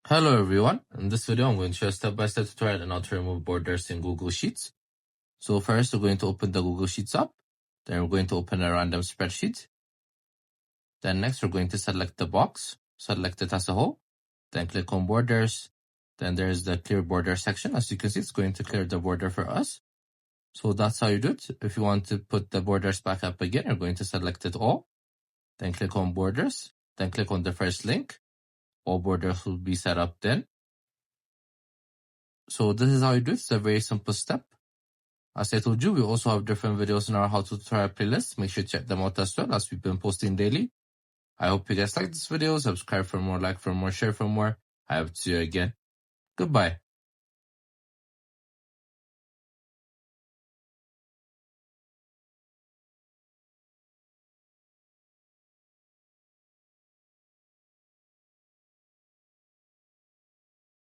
Hello everyone, in this video I'm going to show a step-by-step tutorial on how to remove borders in Google Sheets. So first we're going to open the Google Sheets app, then we're going to open a random spreadsheet. Then next we're going to select the box, select it as a whole, then click on borders. Then there's the clear border section. As you can see, it's going to clear the border for us. So that's how you do it. If you want to put the borders back up again, you're going to select it all, then click on borders, then click on the first link. All borders will be set up then. So this is how you do it. It's a very simple step. As I told you, we also have different videos in our how to tutorial playlist. Make sure to check them out as well, as we've been posting daily. I hope you guys like this video. Subscribe for more, like for more, share for more. I hope to see you again. Goodbye.